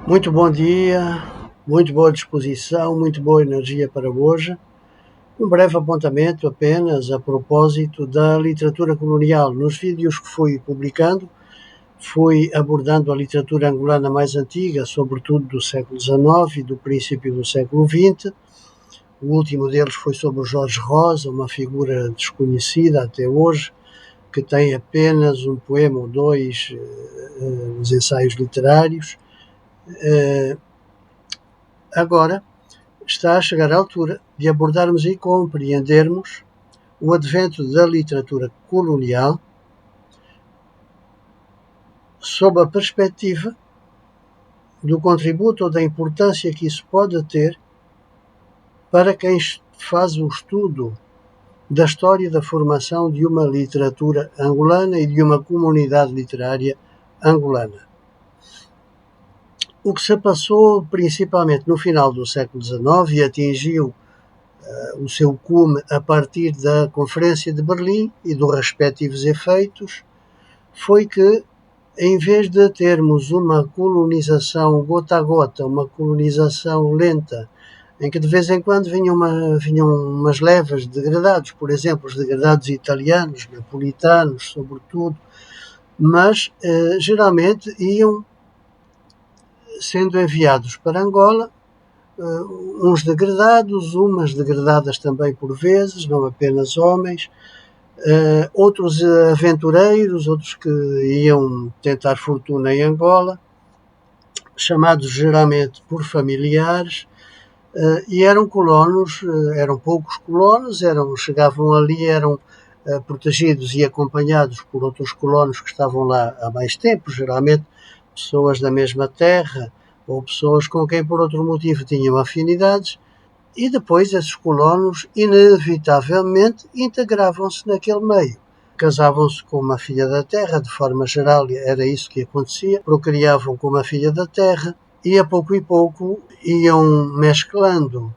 Muito bom dia, muito boa disposição, muito boa energia para hoje. Um breve apontamento apenas a propósito da literatura colonial. Nos vídeos que fui publicando, fui abordando a literatura angolana mais antiga, sobretudo do século XIX e do princípio do século XX. O último deles foi sobre o Jorge Rosa, uma figura desconhecida até hoje, que tem apenas um poema ou dois nos ensaios literários. Agora está a chegar a altura de abordarmos e compreendermos o advento da literatura colonial sob a perspectiva do contributo ou da importância que isso pode ter para quem faz o estudo da história e da formação de uma literatura angolana e de uma comunidade literária angolana. O que se passou principalmente no final do século XIX e atingiu o seu cume a partir da Conferência de Berlim e dos respectivos efeitos, foi que, em vez de termos uma colonização gota a gota, uma colonização lenta, em que de vez em quando vinham umas levas de degradados, por exemplo, os degradados italianos, napolitanos, sobretudo, mas geralmente iam sendo enviados para Angola uns degradados, umas degradadas também por vezes, não apenas homens, outros aventureiros, outros que iam tentar fortuna em Angola, chamados geralmente por familiares, e eram colonos, eram poucos colonos, chegavam ali, eram protegidos e acompanhados por outros colonos que estavam lá há mais tempo, geralmente pessoas da mesma terra, ou pessoas com quem por outro motivo tinham afinidades, e depois esses colonos inevitavelmente integravam-se naquele meio. Casavam-se com uma filha da terra, de forma geral era isso que acontecia, procriavam com uma filha da terra e a pouco e pouco iam mesclando,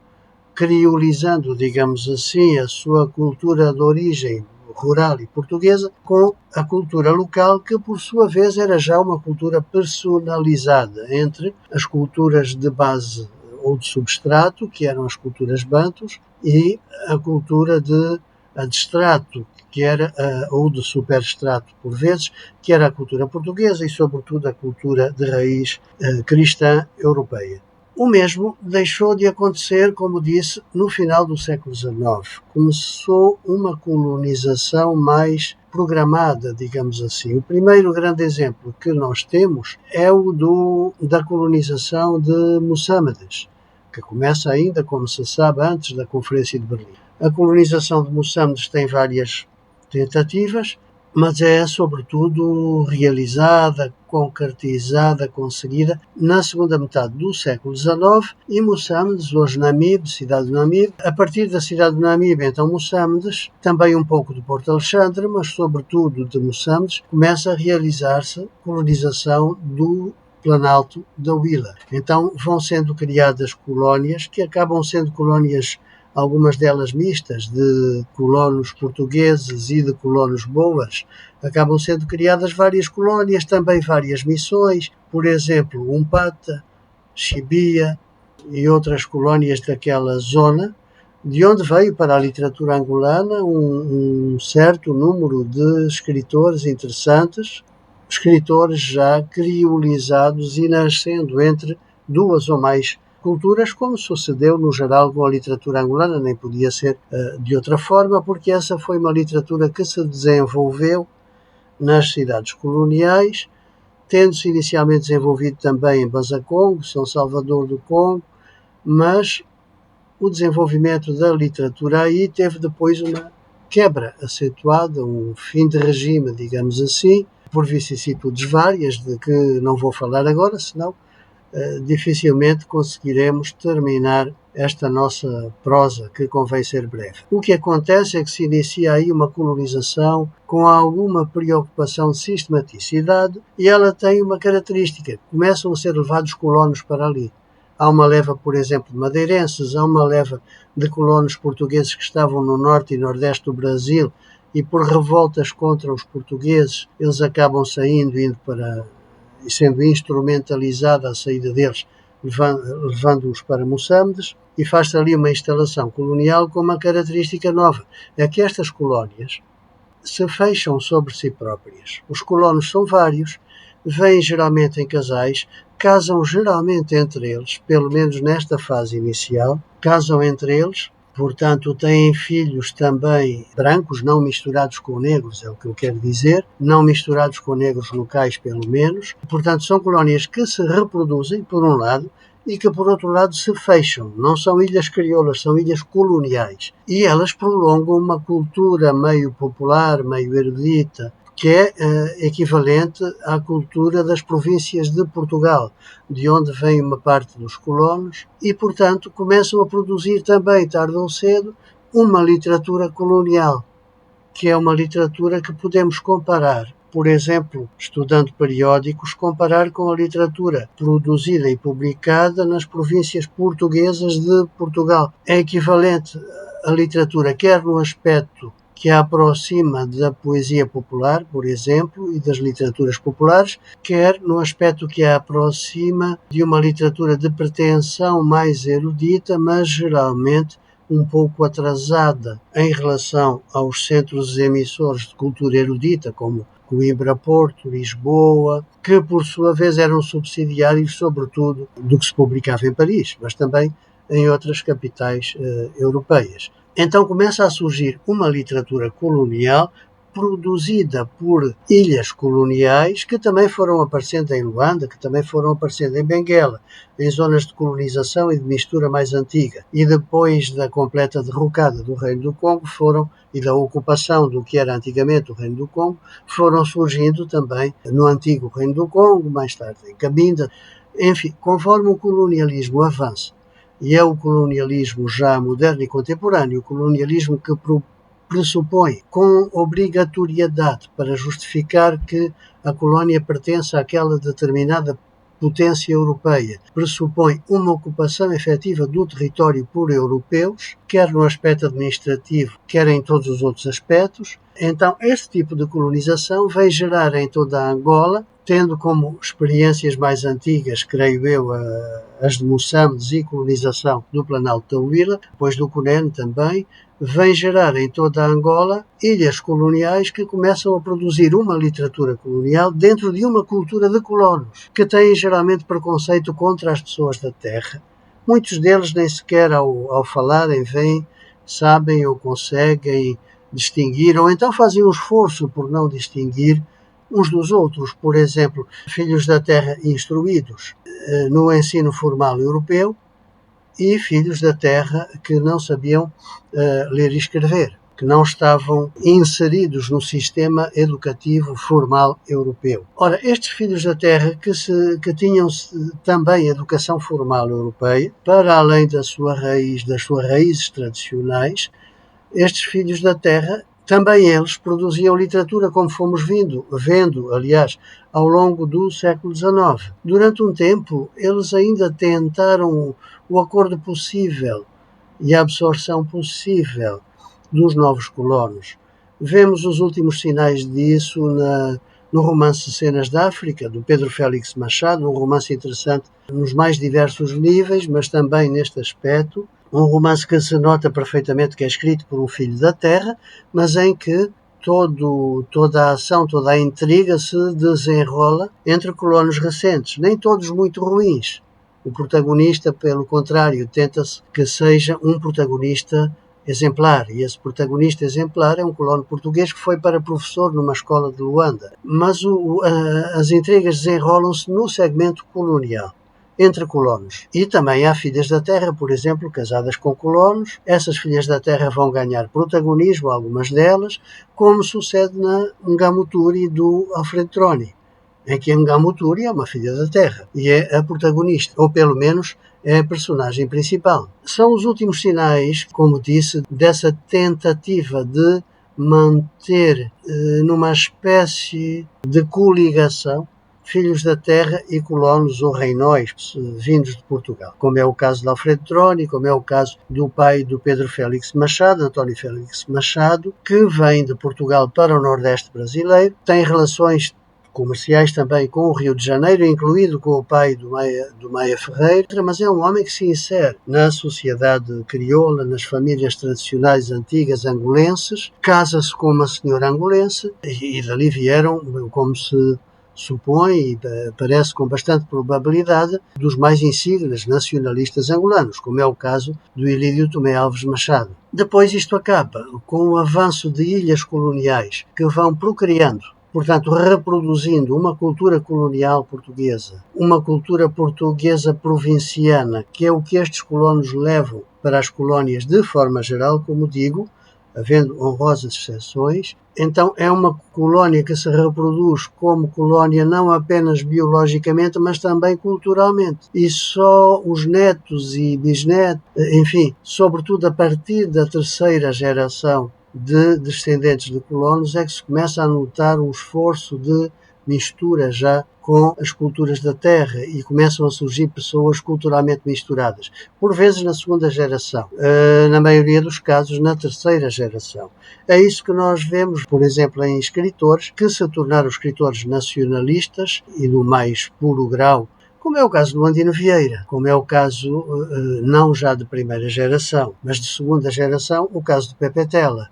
criolizando, digamos assim, a sua cultura de origem rural e portuguesa com a cultura local, que por sua vez era já uma cultura personalizada entre as culturas de base ou de substrato, que eram as culturas bantus, e a cultura de adstrato, que era, ou de superstrato por vezes, que era a cultura portuguesa e sobretudo a cultura de raiz cristã europeia. O mesmo deixou de acontecer, como disse, no final do século XIX. Começou uma colonização mais programada, digamos assim. O primeiro grande exemplo que nós temos é o da colonização de Moçambiques, que começa ainda, como se sabe, antes da Conferência de Berlim. A colonização de Moçambiques tem várias tentativas, mas é sobretudo realizada, concretizada, conseguida na segunda metade do século XIX, e Moçambiques, hoje Namibe, cidade de Namibe, a partir da cidade de Namibe, então Moçambiques, também um pouco de Porto Alexandre, mas sobretudo de Moçambiques, começa a realizar-se colonização do Planalto da Huila. Então vão sendo criadas colónias que acabam sendo colónias, algumas delas mistas, de colonos portugueses e de colonos boas. Acabam sendo criadas várias colónias, também várias missões, por exemplo, Umpata, Chibia e outras colónias daquela zona, de onde veio para a literatura angolana um certo número de escritores interessantes, escritores já criolizados e nascendo entre duas ou mais culturas, como sucedeu no geral com a literatura angolana, nem podia ser de outra forma, porque essa foi uma literatura que se desenvolveu nas cidades coloniais, tendo-se inicialmente desenvolvido também em Bazacongo, São Salvador do Congo, mas o desenvolvimento da literatura aí teve depois uma quebra acentuada, um fim de regime, digamos assim, por vicissitudes várias, de que não vou falar agora, senão dificilmente conseguiremos terminar esta nossa prosa, que convém ser breve. O que acontece é que se inicia aí uma colonização com alguma preocupação de sistematicidade, e ela tem uma característica: começam a ser levados colonos para ali. Há uma leva, por exemplo, de madeirenses, há uma leva de colonos portugueses que estavam no norte e nordeste do Brasil, e por revoltas contra os portugueses eles acabam saindo, indo para sendo instrumentalizada a saída deles, levando-os para Moçambique, e faz-se ali uma instalação colonial com uma característica nova, é que estas colónias se fecham sobre si próprias. Os colonos são vários, vêm geralmente em casais, casam geralmente entre eles, pelo menos nesta fase inicial, casam entre eles, portanto têm filhos também brancos, não misturados com negros, é o que eu quero dizer, não misturados com negros locais pelo menos, portanto são colónias que se reproduzem, por um lado, e que por outro lado se fecham. Não são ilhas crioulas, são ilhas coloniais. E elas prolongam uma cultura meio popular, meio erudita, que é equivalente à cultura das províncias de Portugal, de onde vem uma parte dos colonos, e, portanto, começam a produzir também, tarde ou cedo, uma literatura colonial, que é uma literatura que podemos comparar, por exemplo, estudando periódicos, comparar com a literatura produzida e publicada nas províncias portuguesas de Portugal. É equivalente à literatura, quer no aspecto que a aproxima da poesia popular, por exemplo, e das literaturas populares, quer no aspecto que a aproxima de uma literatura de pretensão mais erudita, mas geralmente um pouco atrasada em relação aos centros emissores de cultura erudita, como Coimbra, Porto, Lisboa, que por sua vez eram subsidiários, sobretudo, do que se publicava em Paris, mas também em outras capitais europeias. Então começa a surgir uma literatura colonial produzida por ilhas coloniais que também foram aparecendo em Luanda, que também foram aparecendo em Benguela, em zonas de colonização e de mistura mais antiga. E depois da completa derrocada do Reino do Congo e da ocupação do que era antigamente o Reino do Congo, foram surgindo também no antigo Reino do Congo, mais tarde em Cabinda. Enfim, conforme o colonialismo avança, e é o colonialismo já moderno e contemporâneo, o colonialismo que pressupõe com obrigatoriedade para justificar que a colónia pertence àquela determinada potência europeia, pressupõe uma ocupação efetiva do território por europeus, quer no aspecto administrativo, quer em todos os outros aspectos. Então, este tipo de colonização vai gerar em toda a Angola, tendo como experiências mais antigas, creio eu, as de Moçambique e colonização do Planalto da Huila, depois do Cunene também, vem gerar em toda a Angola ilhas coloniais que começam a produzir uma literatura colonial dentro de uma cultura de colonos, que têm geralmente preconceito contra as pessoas da terra. Muitos deles nem sequer ao falarem sabem ou conseguem distinguir, ou então fazem um esforço por não distinguir uns dos outros. Por exemplo, filhos da terra instruídos no ensino formal europeu e filhos da terra que não sabiam ler e escrever, que não estavam inseridos no sistema educativo formal europeu. Ora, estes filhos da terra que tinham também educação formal europeia, para além das suas raízes tradicionais, estes filhos da terra, também eles produziam literatura como fomos vendo, aliás, ao longo do século XIX. Durante um tempo, eles ainda tentaram o acordo possível e a absorção possível dos novos colonos. Vemos os últimos sinais disso no romance Cenas da África, do Pedro Félix Machado, um romance interessante nos mais diversos níveis, mas também neste aspecto. Um romance que se nota perfeitamente que é escrito por um filho da terra, mas em que toda a ação, toda a intriga se desenrola entre colonos recentes, nem todos muito ruins. O protagonista, pelo contrário, tenta-se que seja um protagonista exemplar, e esse protagonista exemplar é um colono português que foi para professor numa escola de Luanda. Mas as intrigas desenrolam-se no segmento colonial, entre colonos. E também há filhas da terra, por exemplo, casadas com colonos. Essas filhas da terra vão ganhar protagonismo, algumas delas, como sucede na Ngamuturi do Alfredo Troni, em que a Ngamuturi é uma filha da terra e é a protagonista, ou pelo menos é a personagem principal. São os últimos sinais, como disse, dessa tentativa de manter numa espécie de coligação filhos da terra e colonos ou reinóis vindos de Portugal, como é o caso de Alfredo Troni, como é o caso do pai do Pedro Félix Machado, António Félix Machado, que vem de Portugal para o Nordeste brasileiro, tem relações comerciais também com o Rio de Janeiro, incluído com o pai do Maia Ferreira, mas é um homem que se insere na sociedade crioula, nas famílias tradicionais antigas angolenses, casa-se com uma senhora angolense e dali vieram, como se supõe e parece com bastante probabilidade, dos mais insígnios nacionalistas angolanos, como é o caso do Ilídio Tomé Alves Machado. Depois isto acaba com o avanço de ilhas coloniais que vão procriando, portanto, reproduzindo uma cultura colonial portuguesa, uma cultura portuguesa provinciana, que é o que estes colonos levam para as colónias de forma geral, como digo, havendo honrosas exceções. Então é uma colónia que se reproduz como colónia não apenas biologicamente, mas também culturalmente. E só os netos e bisnetos, enfim, sobretudo a partir da terceira geração de descendentes de colonos, é que se começa a notar um esforço de mistura já com as culturas da terra e começam a surgir pessoas culturalmente misturadas, por vezes na segunda geração, na maioria dos casos na terceira geração. É isso que nós vemos, por exemplo, em escritores que se tornaram escritores nacionalistas e do mais puro grau, como é o caso do Andino Vieira, como é o caso, não já de primeira geração, mas de segunda geração, o caso de Pepe Tela,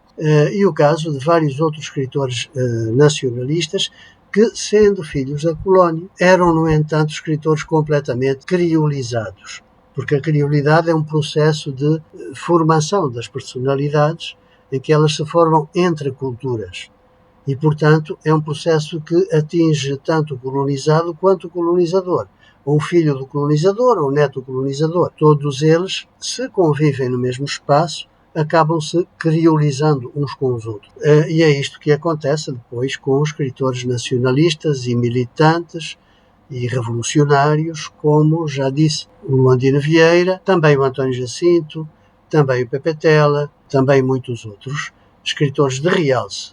e o caso de vários outros escritores nacionalistas que, sendo filhos da colónia, eram, no entanto, escritores completamente criolizados, porque a criolidade é um processo de formação das personalidades em que elas se formam entre culturas. E, portanto, é um processo que atinge tanto o colonizado quanto o colonizador, ou o filho do colonizador, ou o neto do colonizador. Todos eles, se convivem no mesmo espaço, acabam-se criolizando uns com os outros. E é isto que acontece depois com os escritores nacionalistas e militantes e revolucionários, como já disse o Luandino Vieira, também o António Jacinto, também o Pepe Tela, também muitos outros escritores de realce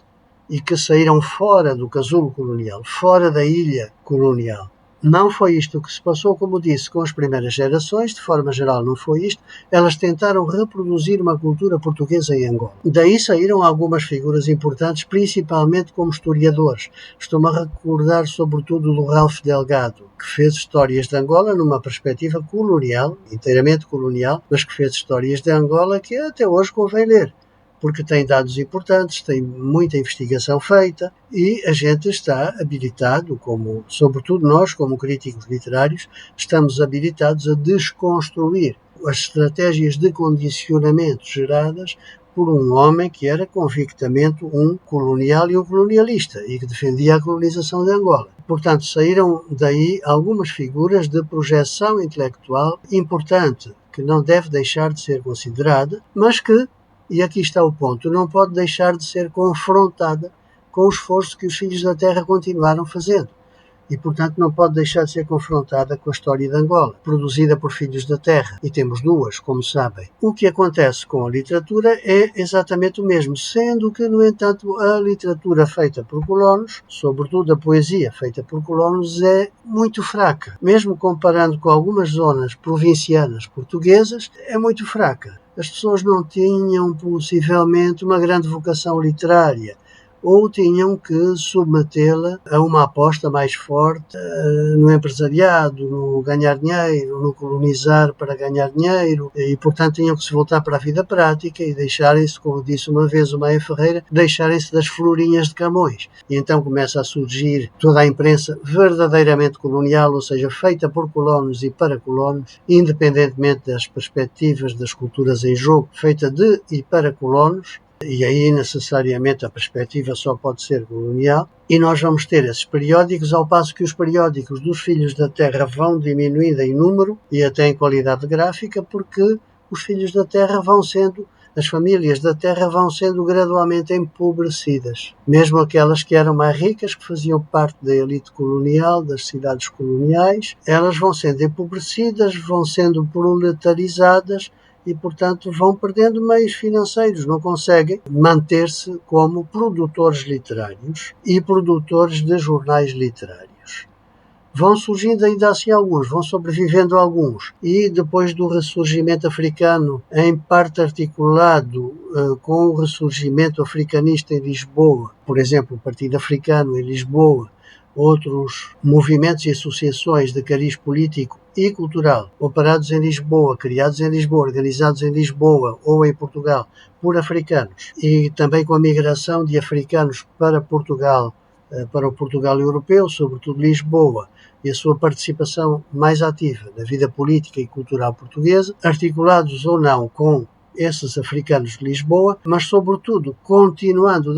e que saíram fora do casulo colonial, fora da ilha colonial. Não foi isto que se passou, como disse, com as primeiras gerações, de forma geral não foi isto. Elas tentaram reproduzir uma cultura portuguesa em Angola. Daí saíram algumas figuras importantes, principalmente como historiadores. Estou-me a recordar sobretudo do Ralph Delgado, que fez histórias de Angola numa perspectiva colonial, inteiramente colonial, mas que fez histórias de Angola que até hoje convém ler, porque tem dados importantes, tem muita investigação feita e a gente está habilitado, como, sobretudo nós, como críticos literários, estamos habilitados a desconstruir as estratégias de condicionamento geradas por um homem que era convictamente um colonial e um colonialista e que defendia a colonização de Angola. Portanto, saíram daí algumas figuras de projeção intelectual importante, que não deve deixar de ser considerada, mas que, e aqui está o ponto, não pode deixar de ser confrontada com o esforço que os Filhos da Terra continuaram fazendo. E, portanto, não pode deixar de ser confrontada com a história de Angola, produzida por Filhos da Terra. E temos duas, como sabem. O que acontece com a literatura é exatamente o mesmo, sendo que, no entanto, a literatura feita por colonos, sobretudo a poesia feita por colonos, é muito fraca. Mesmo comparando com algumas zonas provincianas portuguesas, é muito fraca. As pessoas não tinham, possivelmente, uma grande vocação literária, ou tinham que submetê-la a uma aposta mais forte no empresariado, no ganhar dinheiro, no colonizar para ganhar dinheiro, e, portanto, tinham que se voltar para a vida prática e deixarem-se, como disse uma vez o Maia Ferreira, deixarem-se das florinhas de Camões. E então começa a surgir toda a imprensa verdadeiramente colonial, ou seja, feita por colonos e para colonos, independentemente das perspectivas das culturas em jogo, feita de e para colonos. E aí necessariamente a perspectiva só pode ser colonial, e nós vamos ter esses periódicos, ao passo que os periódicos dos Filhos da Terra vão diminuindo em número e até em qualidade gráfica, porque os Filhos da Terra vão sendo, as famílias da terra vão sendo gradualmente empobrecidas. Mesmo aquelas que eram mais ricas, que faziam parte da elite colonial, das cidades coloniais, elas vão sendo empobrecidas, vão sendo proletarizadas, e, portanto, vão perdendo meios financeiros, não conseguem manter-se como produtores literários e produtores de jornais literários. Vão surgindo ainda assim alguns, vão sobrevivendo alguns, e depois do ressurgimento africano, em parte articulado com o ressurgimento africanista em Lisboa, por exemplo, o Partido Africano em Lisboa, outros movimentos e associações de cariz político e cultural, operados em Lisboa, criados em Lisboa, organizados em Lisboa ou em Portugal por africanos, e também com a migração de africanos para Portugal, para o Portugal europeu, sobretudo Lisboa, e a sua participação mais ativa na vida política e cultural portuguesa, articulados ou não com esses africanos de Lisboa, mas sobretudo continuando,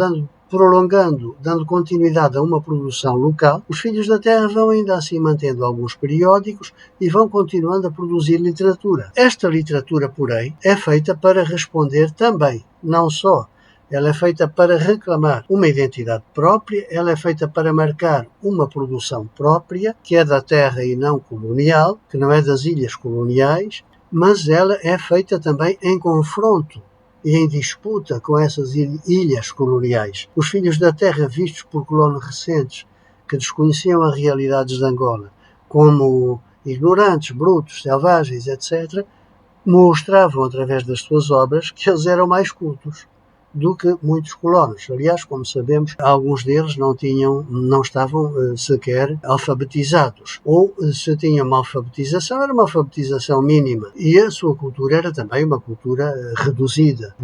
prolongando, dando continuidade a uma produção local, os Filhos da Terra vão ainda assim mantendo alguns periódicos e vão continuando a produzir literatura. Esta literatura, porém, é feita para responder também, não só, ela é feita para reclamar uma identidade própria, ela é feita para marcar uma produção própria, que é da terra e não colonial, que não é das ilhas coloniais, mas ela é feita também em confronto e em disputa com essas ilhas coloniais. Os Filhos da Terra, vistos por colonos recentes que desconheciam as realidades de Angola como ignorantes, brutos, selvagens, etc., mostravam através das suas obras que eles eram mais cultos do que muitos colonos. Aliás, como sabemos, alguns deles não estavam sequer alfabetizados. Ou se tinham uma alfabetização, era uma alfabetização mínima. E a sua cultura era também uma cultura reduzida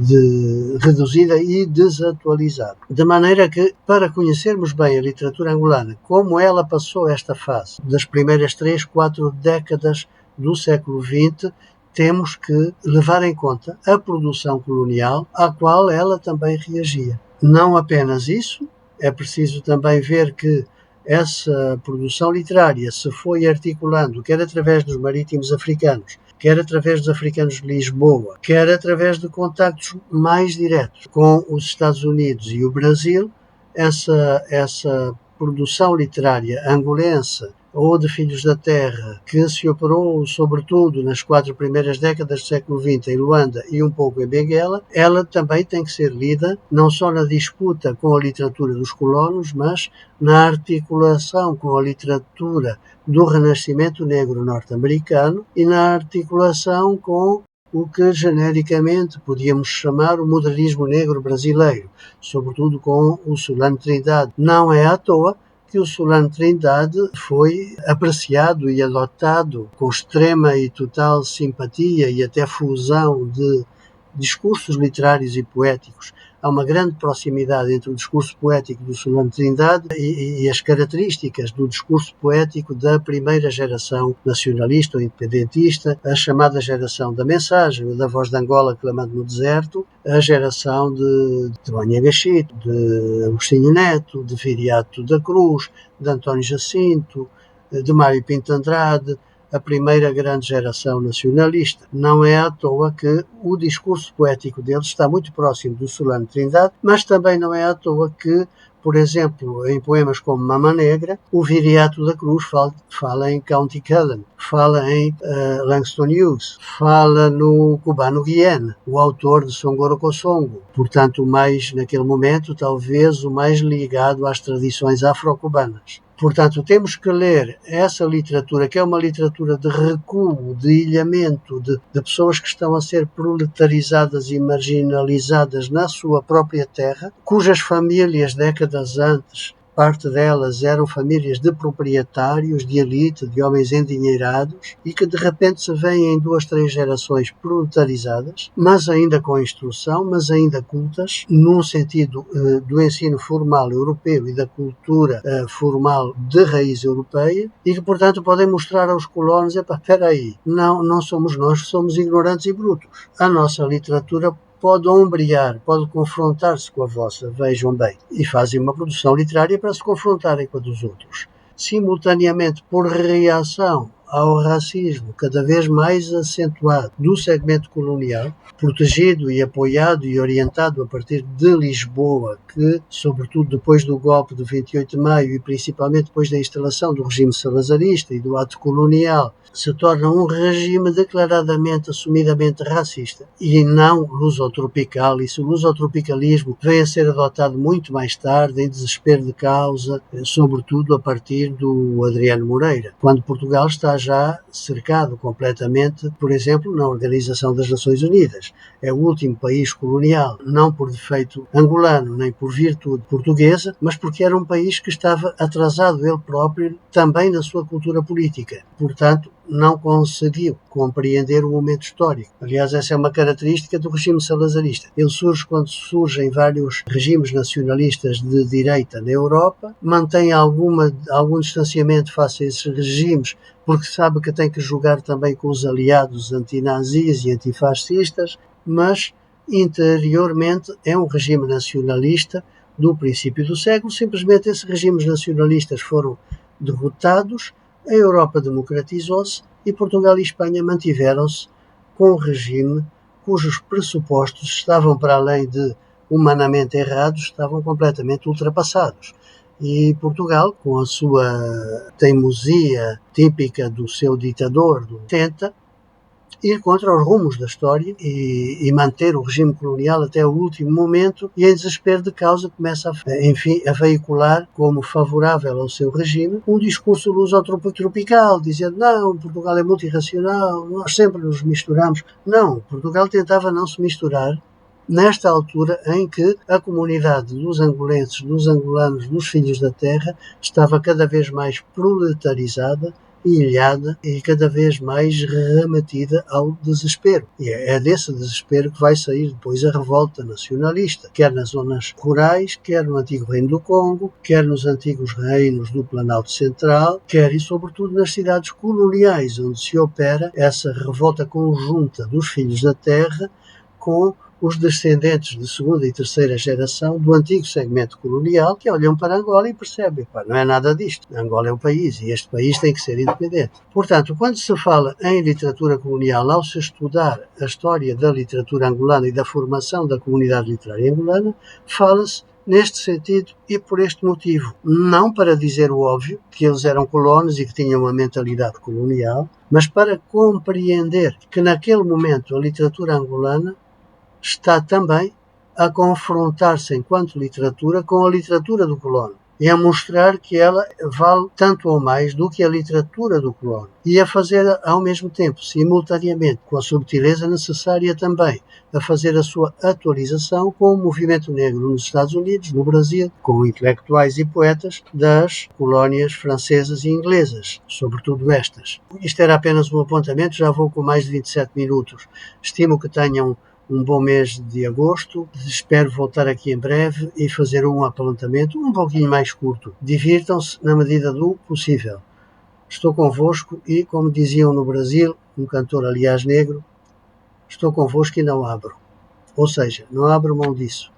e desatualizada. De maneira que, para conhecermos bem a literatura angolana, como ela passou esta fase das primeiras 3, 4 décadas do século XX, temos que levar em conta a produção colonial à qual ela também reagia. Não apenas isso, é preciso também ver que essa produção literária se foi articulando, quer através dos marítimos africanos, quer através dos africanos de Lisboa, quer através de contactos mais diretos com os Estados Unidos e o Brasil, essa produção literária angolense ou de Filhos da Terra, que se operou sobretudo nas 4 primeiras décadas do século XX em Luanda e um pouco em Benguela, ela também tem que ser lida não só na disputa com a literatura dos colonos, mas na articulação com a literatura do Renascimento negro norte-americano e na articulação com o que genericamente podíamos chamar o modernismo negro brasileiro, sobretudo com o Solano Trindade. Não é à toa que o Solano Trindade foi apreciado e adotado com extrema e total simpatia e até fusão de discursos literários e poéticos. Há uma grande proximidade entre o discurso poético do Solano Trindade e as características do discurso poético da primeira geração nacionalista ou independentista, a chamada geração da mensagem, da voz de Angola clamando no deserto, a geração de Onyenga Chito, de Agostinho Neto, de Viriato da Cruz, de António Jacinto, de Mário Pinto Andrade, a primeira grande geração nacionalista. Não é à toa que o discurso poético deles está muito próximo do Solano Trindade, mas também não é à toa que, por exemplo, em poemas como Mama Negra, o Viriato da Cruz fala em County Cullen, fala em Langston Hughes, fala no cubano Guiana, o autor de Songoro Kosongo, portanto, naquele momento, talvez o mais ligado às tradições afro-cubanas. Portanto, temos que ler essa literatura, que é uma literatura de recuo, de ilhamento, de pessoas que estão a ser proletarizadas e marginalizadas na sua própria terra, cujas famílias, décadas antes, parte delas eram famílias de proprietários, de elite, de homens endinheirados, e que de repente se veem em 2, 3 gerações proletarizadas, mas ainda com instrução, mas ainda cultas, num sentido do ensino formal europeu e da cultura formal de raiz europeia, e que, portanto, podem mostrar aos colonos, espera aí, não somos nós que somos ignorantes e brutos. A nossa literatura pode ombrear, pode confrontar-se com a vossa, vejam bem, e fazem uma produção literária para se confrontarem com a dos outros. Simultaneamente, por reação ao racismo cada vez mais acentuado do segmento colonial, protegido e apoiado e orientado a partir de Lisboa, que, sobretudo depois do golpe de 28 de maio e principalmente depois da instalação do regime salazarista e do ato colonial, se torna um regime declaradamente, assumidamente racista e não lusotropical. E se o lusotropicalismo vem a ser adotado muito mais tarde, em desespero de causa, sobretudo a partir do Adriano Moreira, quando Portugal está já cercado completamente, por exemplo, na Organização das Nações Unidas. É o último país colonial, não por defeito angolano, nem por virtude portuguesa, mas porque era um país que estava atrasado ele próprio também na sua cultura política. Portanto, não conseguiu compreender o momento histórico. Aliás, essa é uma característica do regime salazarista. Ele surge quando surgem vários regimes nacionalistas de direita na Europa, mantém algum distanciamento face a esses regimes, porque sabe que tem que jogar também com os aliados antinazis e antifascistas, mas interiormente é um regime nacionalista do princípio do século. Simplesmente esses regimes nacionalistas foram derrotados, a Europa democratizou-se e Portugal e Espanha mantiveram-se com um regime cujos pressupostos estavam, para além de humanamente errados, estavam completamente ultrapassados. E Portugal, com a sua teimosia típica do seu ditador, tenta ir contra os rumos da história e manter o regime colonial até o último momento, e em desespero de causa começa a veicular como favorável ao seu regime um discurso lusotropical, dizendo não, Portugal é muito irracional, nós sempre nos misturamos. Não, Portugal tentava não se misturar nesta altura em que a comunidade dos angolenses, dos angolanos, dos filhos da terra estava cada vez mais proletarizada, ilhada e cada vez mais remetida ao desespero. E é desse desespero que vai sair depois a revolta nacionalista, quer nas zonas rurais, quer no antigo Reino do Congo, quer nos antigos reinos do Planalto Central, quer e sobretudo nas cidades coloniais, onde se opera essa revolta conjunta dos filhos da terra com os descendentes de segunda e terceira geração do antigo segmento colonial, que olham para Angola e percebem, não é nada disto. Angola é um país e este país tem que ser independente. Portanto, quando se fala em literatura colonial, ao se estudar a história da literatura angolana e da formação da comunidade literária angolana, fala-se neste sentido e por este motivo. Não para dizer o óbvio, que eles eram colonos e que tinham uma mentalidade colonial, mas para compreender que naquele momento a literatura angolana está também a confrontar-se enquanto literatura com a literatura do colono e a mostrar que ela vale tanto ou mais do que a literatura do colono e a fazer ao mesmo tempo, simultaneamente, com a subtileza necessária também, a fazer a sua atualização com o movimento negro nos Estados Unidos, no Brasil, com intelectuais e poetas das colónias francesas e inglesas, sobretudo estas. Isto era apenas um apontamento, já vou com mais de 27 minutos. Estimo que tenham um bom mês de agosto. Espero voltar aqui em breve e fazer um apontamento um pouquinho mais curto. Divirtam-se na medida do possível. Estou convosco e, como diziam no Brasil, um cantor aliás negro, estou convosco e não abro. Ou seja, não abro mão disso.